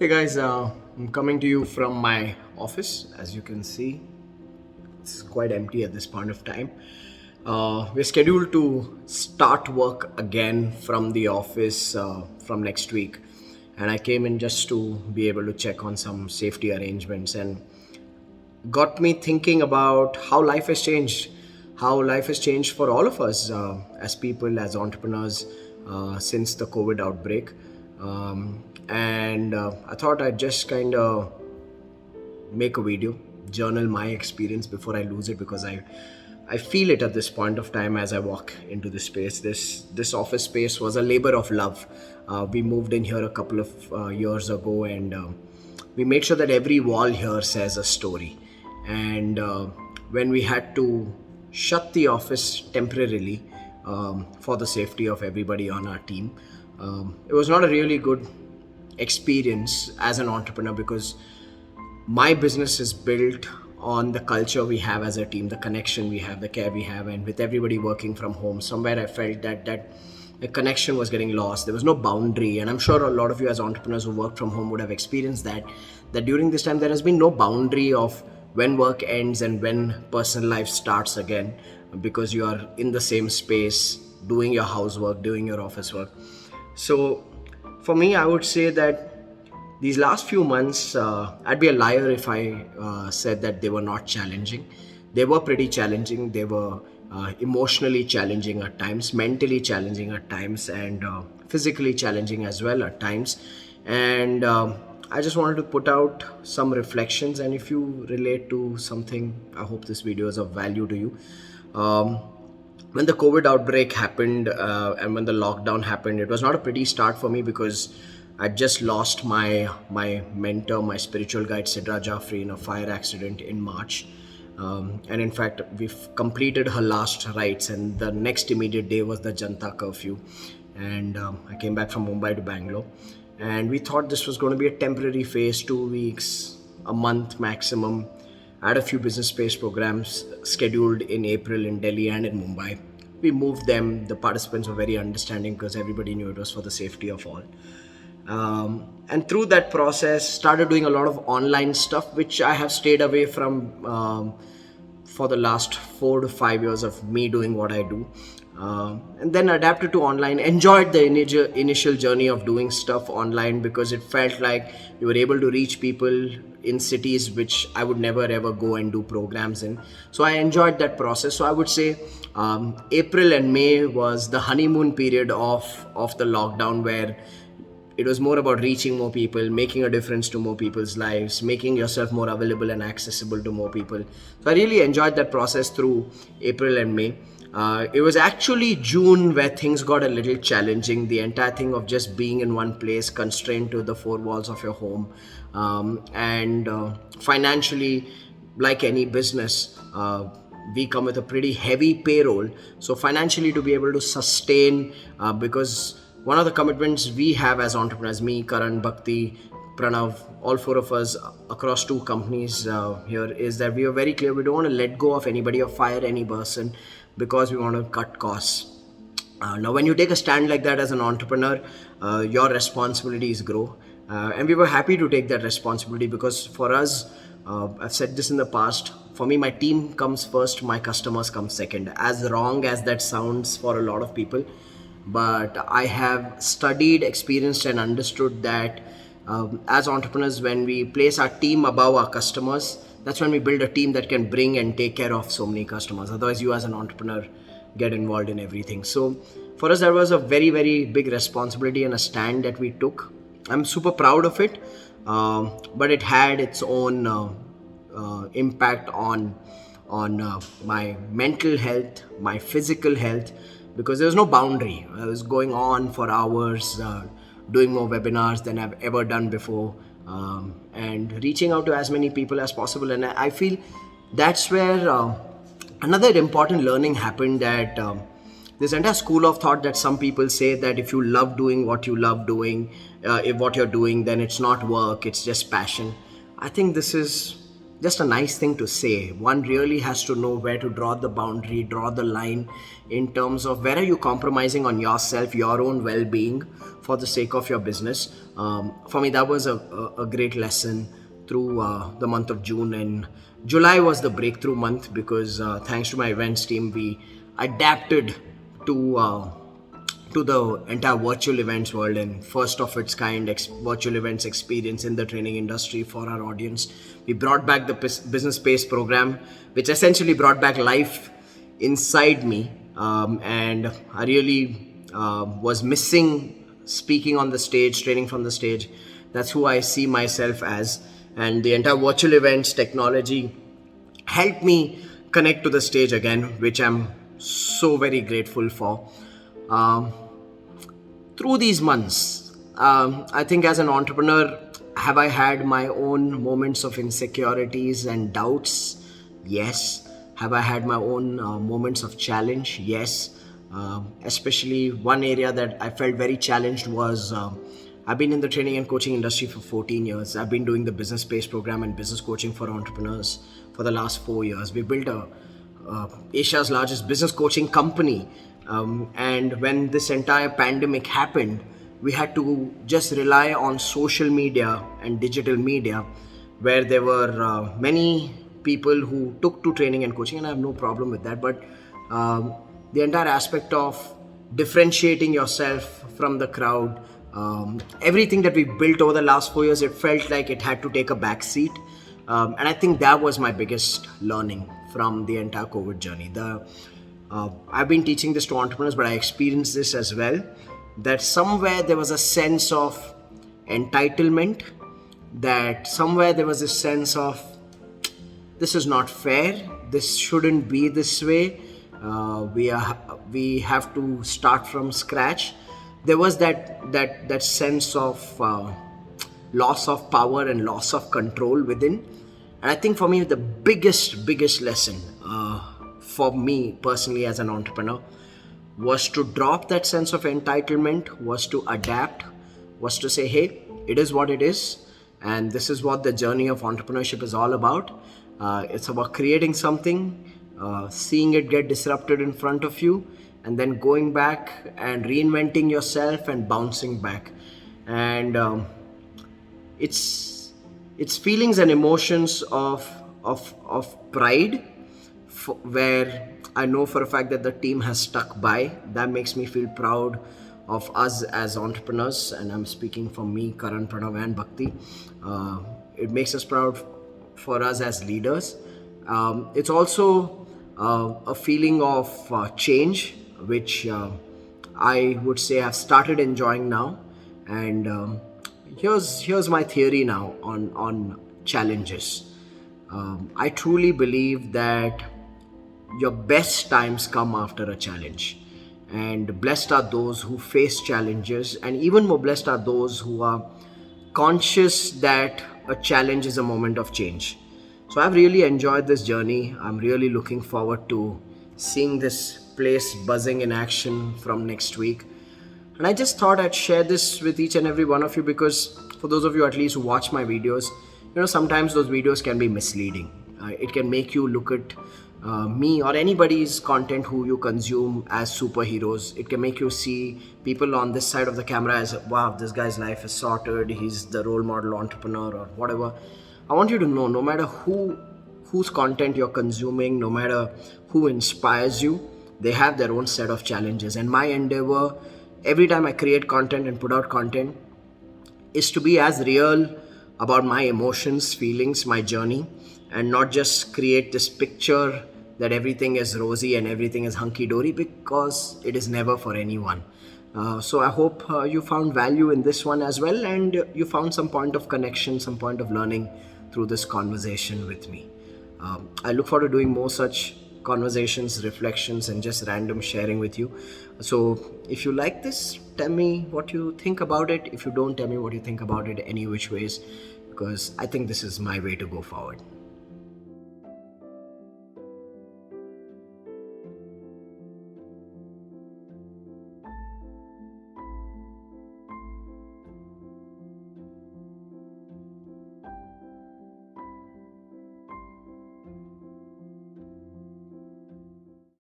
Hey guys, I'm coming to you from my office. As you can see, it's quite empty at this point of time. We're scheduled to start work again from the office from next week, and I came in just to be able to check on some safety arrangements and got me thinking about how life has changed for all of us as people, as entrepreneurs, since the COVID outbreak. And I thought I'd just kind of make a video, journal my experience before I lose it, because I feel it at this point of time as I walk into this space. This office space was a labor of love. We moved in here a couple of years ago, and we made sure that every wall here says a story. And when we had to shut the office temporarily for the safety of everybody on our team, it was not a really good experience as an entrepreneur, because my business is built on the culture we have as a team, the connection we have, the care we have, and with everybody working from home. Somewhere I felt that the connection was getting lost. There was no boundary, and I'm sure a lot of you as entrepreneurs who work from home would have experienced that during this time there has been no boundary of when work ends and when personal life starts again, because you are in the same space doing your housework, doing your office work. So for me, I would say that these last few months, I'd be a liar if I said that they were not challenging. They were pretty challenging. They were emotionally challenging at times, mentally challenging at times, and physically challenging as well at times. And I just wanted to put out some reflections. And if you relate to something, I hope this video is of value to you. When the COVID outbreak happened and when the lockdown happened, it was not a pretty start for me, because I just lost my mentor, my spiritual guide, Talreja, in a fire accident in March. And in fact, we've completed her last rites, and the next immediate day was the Janta curfew. And I came back from Mumbai to Bangalore, and we thought this was going to be a temporary phase, 2 weeks, a month maximum. I had a few business space programs scheduled in April in Delhi and in Mumbai. We moved them. The participants were very understanding, because everybody knew it was for the safety of all. And through that process, started doing a lot of online stuff, which I have stayed away from for the last 4 to 5 years of me doing what I do. And then adapted to online, enjoyed the initial journey of doing stuff online, because it felt like you were able to reach people in cities which I would never ever go and do programs in. So I enjoyed that process. So I would say April and May was the honeymoon period of the lockdown, where it was more about reaching more people, making a difference to more people's lives, making yourself more available and accessible to more people. So I really enjoyed that process through April and May. It was actually June where things got a little challenging. The entire thing of just being in one place, constrained to the four walls of your home, and financially, like any business, we come with a pretty heavy payroll. So financially, to be able to sustain, because one of the commitments we have as entrepreneurs, me, Karan, Bhakti, Pranav, all four of us across two companies here, is that we are very clear. We don't want to let go of anybody or fire any person, because we want to cut costs. Now, when you take a stand like that as an entrepreneur, your responsibilities grow. And we were happy to take that responsibility, because for us, I've said this in the past, for me, my team comes first, my customers come second. As wrong as that sounds for a lot of people, but I have studied, experienced, and understood that as entrepreneurs, when we place our team above our customers, that's when we build a team that can bring and take care of so many customers. Otherwise, you as an entrepreneur get involved in everything. So for us, that was a very, very big responsibility and a stand that we took. I'm super proud of it, but it had its own impact on my mental health, my physical health, because there was no boundary. I was going on for hours, doing more webinars than I've ever done before, and reaching out to as many people as possible. And I feel that's where another important learning happened, that this entire school of thought that some people say that if you love doing what you love doing, if what you're doing, then it's not work, it's just passion. I think this is just a nice thing to say. One really has to know where to draw the boundary, draw the line in terms of where are you compromising on yourself, your own well-being for the sake of your business. For me, that was a great lesson through the month of June, and July was the breakthrough month because thanks to my events team, we adapted to the entire virtual events world and first of its kind virtual events experience in the training industry for our audience. We brought back the business space program, which essentially brought back life inside me, and I really was missing speaking on the stage, training from the stage. That's who I see myself as, and the entire virtual events technology helped me connect to the stage again, which I'm so very grateful for. Um, Through these months, I think as an entrepreneur, have I had my own moments of insecurities and doubts? Yes. Have I had my own moments of challenge? Yes. Especially one area that I felt very challenged was I've been in the training and coaching industry for 14 years. I've been doing the business space program and business coaching for entrepreneurs for the last 4 years. We built Asia's largest business coaching company. And when this entire pandemic happened, we had to just rely on social media and digital media, where there were many people who took to training and coaching, and I have no problem with that. But the entire aspect of differentiating yourself from the crowd, everything that we built over the last 4 years, it felt like it had to take a back seat. And I think that was my biggest learning from the entire COVID journey. I've been teaching this to entrepreneurs, but I experienced this as well, that somewhere there was a sense of entitlement, that somewhere there was a sense of this is not fair, this shouldn't be this way, we have to start from scratch. There was that sense of loss of power and loss of control within. And I think for me, the biggest lesson for me personally as an entrepreneur was to drop that sense of entitlement, was to adapt, was to say, hey, it is what it is. And this is what the journey of entrepreneurship is all about. It's about creating something, seeing it get disrupted in front of you, and then going back and reinventing yourself and bouncing back. And it's feelings and emotions of pride, where I know for a fact that the team has stuck by. That makes me feel proud of us as entrepreneurs, and I'm speaking for me, Karan, Pranav, and Bhakti. It makes us proud for us as leaders. It's also a feeling of change, which I would say I've started enjoying now. And here's my theory now on challenges. I truly believe that your best times come after a challenge, and blessed are those who face challenges, and even more blessed are those who are conscious that a challenge is a moment of change. So I've really enjoyed this journey. I'm really looking forward to seeing this place buzzing in action from next week. And I just thought I'd share this with each and every one of you, because for those of you at least who watch my videos, sometimes those videos can be misleading. It can make you look at me or anybody's content who you consume as superheroes. It can make you see people on this side of the camera as, wow, this guy's life is sorted, he's the role model entrepreneur or whatever. I want you to know, no matter whose content you're consuming, no matter who inspires you, they have their own set of challenges. And my endeavor, every time I create content and put out content, is to be as real about my emotions, feelings, my journey, and not just create this picture that everything is rosy and everything is hunky-dory, because it is never for anyone. So I hope you found value in this one as well, and you found some point of connection, some point of learning through this conversation with me. I look forward to doing more such conversations, reflections, and just random sharing with you. So if you like this, tell me what you think about it. If you don't, tell me what you think about it any which ways, because I think this is my way to go forward.